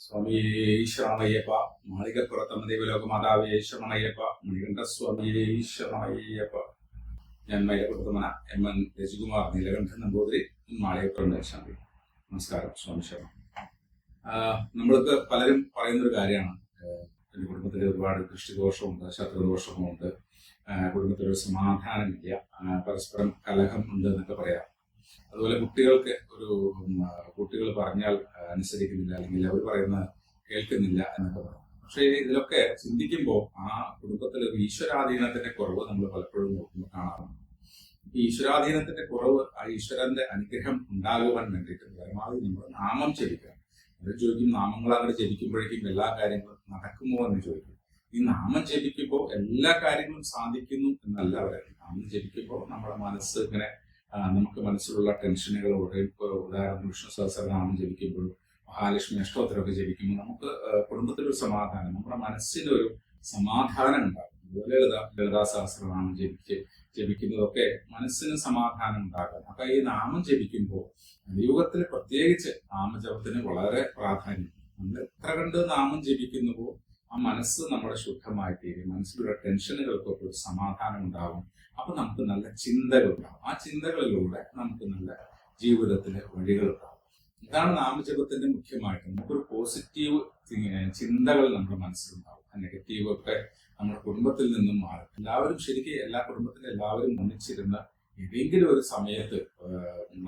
സ്വാമിയേ ശരണമയ്യപ്പ. മാളികപ്പുറത്തമ്മ ദൈവലോകമാതാവേ ശരണമയ്യപ്പ. മണികണ്ഠസ്വാമിയേ ശരണമയ്യപ്പ. ഞാൻ മൈലപ്പുറത്തമ്മന എം.എൻ. രജികുമാർ നീലകണ്ഠൻ നമ്പൂതിരി, മാളികപ്പുറം മേൽശാന്തി. നമസ്കാരം. സ്വാമി ശരണം. നമ്മൾക്ക് പലരും പറയുന്നൊരു കാര്യമാണ്, എൻ്റെ കുടുംബത്തിൽ ഒരുപാട് ദൃഷ്ടിദോഷമുണ്ട്, ശത്രുദോഷമുണ്ട്, കുടുംബത്തിലൊരു സമാധാനമില്ല, പരസ്പരം കലഹം ഉണ്ട് എന്നൊക്കെ പറയാം. അതുപോലെ കുട്ടികൾ പറഞ്ഞാൽ അനുസരിക്കുന്നില്ല, അല്ലെങ്കിൽ അവർ പറയുന്ന കേൾക്കുന്നില്ല എന്നൊക്കെ പറയും. പക്ഷേ ഇതിലൊക്കെ ചിന്തിക്കുമ്പോൾ ആ കുടുംബത്തിൽ ഒരു ഈശ്വരാധീനത്തിന്റെ കുറവ് നമ്മൾ പലപ്പോഴും നോക്കുമ്പോൾ കാണാറുണ്ട്. ഈ ഈശ്വരാധീനത്തിന്റെ കുറവ്, ആ ഈശ്വരന്റെ അനുഗ്രഹം ഉണ്ടാകുവാൻ വേണ്ടിയിട്ട് പരമാവധി നമ്മൾ നാമം ജപിക്കണം. അവർ ചോദിക്കും, നാമങ്ങൾ അങ്ങോട്ട് ജപിക്കുമ്പോഴേക്കും എല്ലാ കാര്യങ്ങളും നടക്കുമോ എന്ന് ചോദിക്കും. ഈ നാമം ജപിക്കുമ്പോൾ എല്ലാ കാര്യങ്ങളും സാധിക്കുന്നു എന്നല്ല പറയുന്നത്. നാമം ജപിക്കുമ്പോൾ നമ്മുടെ മനസ്സ് ഇങ്ങനെ നമുക്ക് മനസ്സിലുള്ള ടെൻഷനുകൾ, ഉദാഹരണം വിഷ്ണു സഹസ്രനാമം ജപിക്കുമ്പോഴും മഹാലക്ഷ്മി അഷ്ടോത്തരമൊക്കെ ജപിക്കുമ്പോൾ നമുക്ക് കുടുംബത്തിലൊരു സമാധാനം, നമ്മുടെ മനസ്സിനൊരു സമാധാനം ഉണ്ടാകും. അതുപോലെ ലളിതാ സഹസ്രനാമം ജപിക്കുന്നതൊക്കെ മനസ്സിന് സമാധാനം ഉണ്ടാകും. അപ്പൊ ഈ നാമം ജപിക്കുമ്പോൾ യോഗത്തിൽ പ്രത്യേകിച്ച് നാമജപത്തിന് വളരെ പ്രാധാന്യം. നമ്മൾ എത്ര കണ്ട് നാമം ജപിക്കുന്നുവോ ആ മനസ്സ് നമ്മുടെ ശുദ്ധമായി തീരും. മനസ്സിലുള്ള ടെൻഷനുകൾക്കൊക്കെ ഒരു സമാധാനം ഉണ്ടാകും. അപ്പൊ നമുക്ക് നല്ല ചിന്തകളുണ്ടാകും. ആ ചിന്തകളിലൂടെ നമുക്ക് നല്ല ജീവിതത്തിലെ വഴികളുണ്ടാകും. ഇതാണ് നാമജപത്തിന്റെ മുഖ്യമായിട്ട്. നമുക്കൊരു പോസിറ്റീവ് ചിന്തകൾ നമ്മുടെ മനസ്സിലുണ്ടാവും. നെഗറ്റീവ് ഒക്കെ നമ്മുടെ കുടുംബത്തിൽ നിന്നും മാറും. എല്ലാ കുടുംബത്തിലും എല്ലാവരും ഒന്നിച്ചിരുന്ന ഏതെങ്കിലും ഒരു സമയത്ത്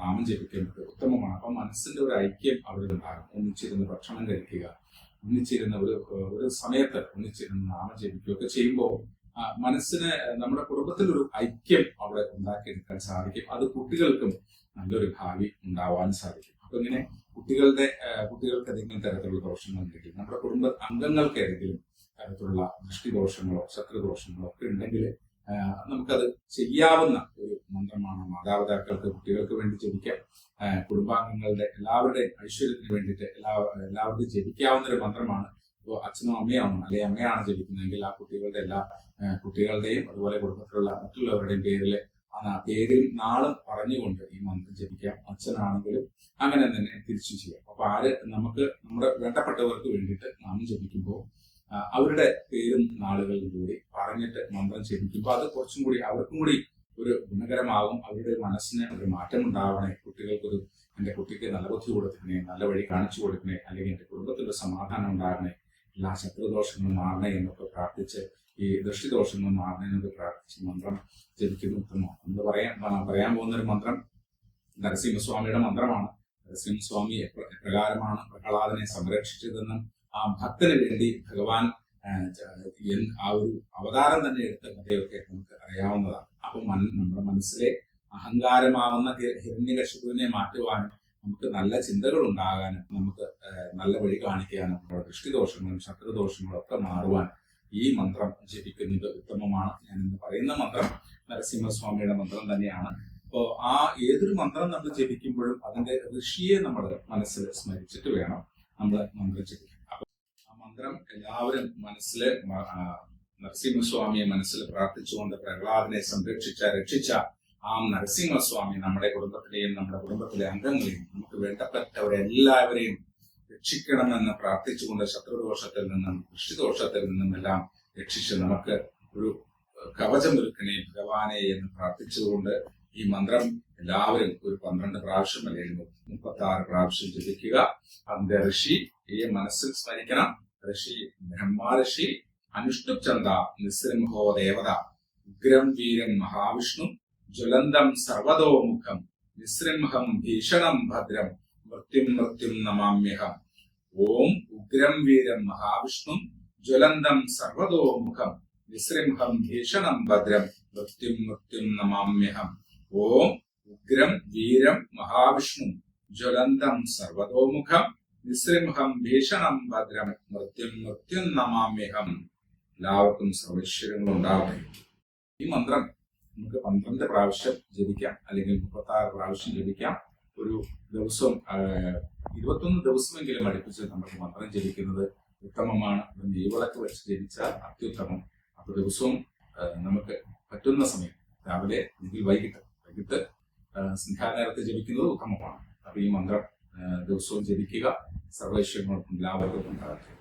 നാമം ജപിക്കുന്നത് ഉത്തമമാണ്. അപ്പൊ മനസ്സിന്റെ ഒരു ഐക്യം അവിടെ ഉണ്ടാകും. ഒന്നിച്ചിരുന്ന് ഭക്ഷണം കഴിക്കുക, ഒന്നിച്ചിരുന്ന ഒരു സമയത്ത് ഒന്നിച്ചിരുന്ന് നാമം ജപിക്കുകയൊക്കെ ചെയ്യുമ്പോൾ മനസ്സിന്, നമ്മുടെ കുടുംബത്തിൽ ഒരു ഐക്യം അവിടെ ഉണ്ടാക്കിയെടുക്കാൻ സാധിക്കും. അത് കുട്ടികൾക്കും നല്ലൊരു ഭാവി ഉണ്ടാവാൻ സാധിക്കും. അപ്പൊ ഇങ്ങനെ കുട്ടികൾക്ക് ഏതെങ്കിലും തരത്തിലുള്ള ദോഷങ്ങൾ ഉണ്ടെങ്കിൽ, നമ്മുടെ കുടുംബ അംഗങ്ങൾക്ക് ഏതെങ്കിലും തരത്തിലുള്ള ദൃഷ്ടിദോഷങ്ങളോ ശത്രുദോഷങ്ങളോ ഒക്കെ ഉണ്ടെങ്കിൽ നമുക്കത് ചെയ്യാവുന്ന ഒരു മന്ത്രമാണ്. മാതാപിതാക്കൾക്ക് കുട്ടികൾക്ക് വേണ്ടി ജപിക്കാം. കുടുംബാംഗങ്ങളുടെ എല്ലാവരുടെയും ഐശ്വര്യത്തിന് വേണ്ടിയിട്ട് എല്ലാവർക്കും ജപിക്കാവുന്ന ഒരു മന്ത്രമാണ്. ഇപ്പോൾ അച്ഛനും അമ്മയാണ്, അല്ലെങ്കിൽ അമ്മയാണ് ജപിക്കുന്നതെങ്കിൽ ആ കുട്ടികളുടെയും അതുപോലെ കുടുംബത്തിലുള്ള മറ്റുള്ളവരുടെയും പേരും നാളും പറഞ്ഞുകൊണ്ട് ഈ മന്ത്രം ജപിക്കാം. അച്ഛനാണെങ്കിലും അങ്ങനെ തന്നെ തിരിച്ചു ചെയ്യാം. അപ്പൊ നമ്മുടെ വേണ്ടപ്പെട്ടവർക്ക് വേണ്ടിയിട്ട് നാമം ജപിക്കുമ്പോൾ അവരുടെ പേരും നാളുകളും കൂടി പറഞ്ഞിട്ട് മന്ത്രം ജപിക്കുമ്പോൾ അത് കുറച്ചും കൂടി അവർക്കും കൂടി ഒരു ഗുണകരമാകും. അവരുടെ മനസ്സിന് ഒരു മാറ്റം ഉണ്ടാവണേ, എന്റെ കുട്ടിക്ക് നല്ല ബുദ്ധി കൊടുക്കണേ, നല്ല വഴി കാണിച്ചു കൊടുക്കണേ, അല്ലെങ്കിൽ എന്റെ കുടുംബത്തിലൊരു സമാധാനം ഉണ്ടാകണേ, എല്ലാ ശത്രുദോഷങ്ങളും മാറണേ എന്നൊക്കെ പ്രാർത്ഥിച്ച്, ഈ ദൃഷ്ടിദോഷങ്ങൾ മാറണേ എന്നൊക്കെ പ്രാർത്ഥിച്ച് മന്ത്രം ജപിക്കുന്ന ഉത്തമമാണ്. നമ്മൾ പറയാൻ പോകുന്ന ഒരു മന്ത്രം നരസിംഹസ്വാമിയുടെ മന്ത്രമാണ്. നരസിംഹസ്വാമി എപ്രകാരമാണ് പ്രഹ്ലാദനെ സംരക്ഷിച്ചതെന്നും ആ ഭക്തന് വേണ്ടി ഭഗവാൻ ആ ഒരു അവതാരം തന്നെ എടുത്ത കഥയൊക്കെ നമുക്ക് അറിയാവുന്നതാണ്. അപ്പൊ നമ്മുടെ മനസ്സിലെ അഹങ്കാരമാവുന്ന ഹിരണ്യകശിപുവിനെ മാറ്റുവാനും നമുക്ക് നല്ല ചിന്തകൾ ഉണ്ടാകാനും നമുക്ക് നല്ല വഴി കാണിക്കാനും നമ്മുടെ ദൃഷ്ടിദോഷങ്ങളും ശത്രുദോഷങ്ങളും ഒക്കെ മാറുവാൻ ഈ മന്ത്രം ജപിക്കുന്നത് ഉത്തമമാണ്. ഞാൻ ഇന്ന് പറയുന്ന മന്ത്രം നരസിംഹസ്വാമിയുടെ മന്ത്രം തന്നെയാണ്. അപ്പോൾ ഏതൊരു മന്ത്രം നമ്മൾ ജപിക്കുമ്പോഴും അതിന്റെ ഋഷിയെ നമ്മൾ മനസ്സിൽ സ്മരിച്ചിട്ട് വേണം നമ്മൾ മന്ത്രം ജപിക്കാൻ. അപ്പൊ ആ മന്ത്രം എല്ലാവരും നരസിംഹസ്വാമിയെ മനസ്സിൽ പ്രാർത്ഥിച്ചുകൊണ്ട് പ്രഹ്ലാദനെ രക്ഷിച്ച ആ നരസിംഹസ്വാമി നമ്മുടെ കുടുംബത്തിലെയും നമ്മുടെ കുടുംബത്തിലെ അംഗങ്ങളെയും നമുക്ക് വേണ്ടപ്പെട്ടവരെല്ലാവരെയും രക്ഷിക്കണമെന്ന് പ്രാർത്ഥിച്ചുകൊണ്ട് ശത്രുദോഷത്തിൽ നിന്നും ദൃഷ്ടിദോഷത്തിൽ നിന്നും എല്ലാം രക്ഷിച്ച് നമുക്ക് ഒരു കവചം ഒരുക്കണേ ഭഗവാനെ എന്ന് പ്രാർത്ഥിച്ചുകൊണ്ട് ഈ മന്ത്രം എല്ലാവരും ഒരു 12 പ്രാവശ്യം അല്ലെങ്കിൽ 36 പ്രാവശ്യം ജപിക്കുക. അതിന്റെ ഋഷിയെ മനസ്സിൽ സ്മരിക്കണം. ഋഷി ബ്രഹ്മർഷി അനുഷ്ടുപ് ചന്ദ നിസ്സൃംഹോ ദേവത ഉഗ്രം വീരം മഹാവിഷ്ണു ജ്വലന്തം സർവതോമുഖം നിസ്സൃംഹം ഭീഷണം ഭദ്രം മൃത്യും നമാമ്യഹം. ഓം ഉഗ്രം വീരം മഹാവിഷ്ണു ജ്വലന്തം സർവതോമുഖം നിസ്സൃംഹം ഭീഷണം ഭദ്രം മൃത്യും നമാമ്യഹം. ഓം ഉഗ്രം വീരം മഹാവിഷ്ണു ജ്വലന്തം സർവതോമുഖം നിസ്സൃംഹം ഭീഷണം ഭദ്രം മൃത്യും നമാമ്യഹം. എല്ലാവർക്കും സർവൈശ്വര്യങ്ങൾ ഉണ്ടാവട്ടെ. ഈ മന്ത്രം നമുക്ക് 12 പ്രാവശ്യം ജപിക്കാം, അല്ലെങ്കിൽ 36 പ്രാവശ്യം ജപിക്കാം. ഒരു ദിവസം 21 ദിവസമെങ്കിലും അടുപ്പിച്ച് നമുക്ക് മന്ത്രം ജപിക്കുന്നത് ഉത്തമമാണ്. നെയ്വിളക്ക് വെച്ച് ജപിച്ചാൽ അത്യുത്തമം. അപ്പൊ ദിവസവും നമുക്ക് പറ്റുന്ന സമയം രാവിലെ അല്ലെങ്കിൽ വൈകിട്ട് സന്ധ്യാനേരത്ത് ജപിക്കുന്നത് ഉത്തമമാണ്. അപ്പൊ ഈ മന്ത്രം ദിവസവും ജപിക്കുക. സർവൈശ്വര്യങ്ങൾക്കും ലാഭങ്ങൾക്കും ഉണ്ടാകട്ടെ.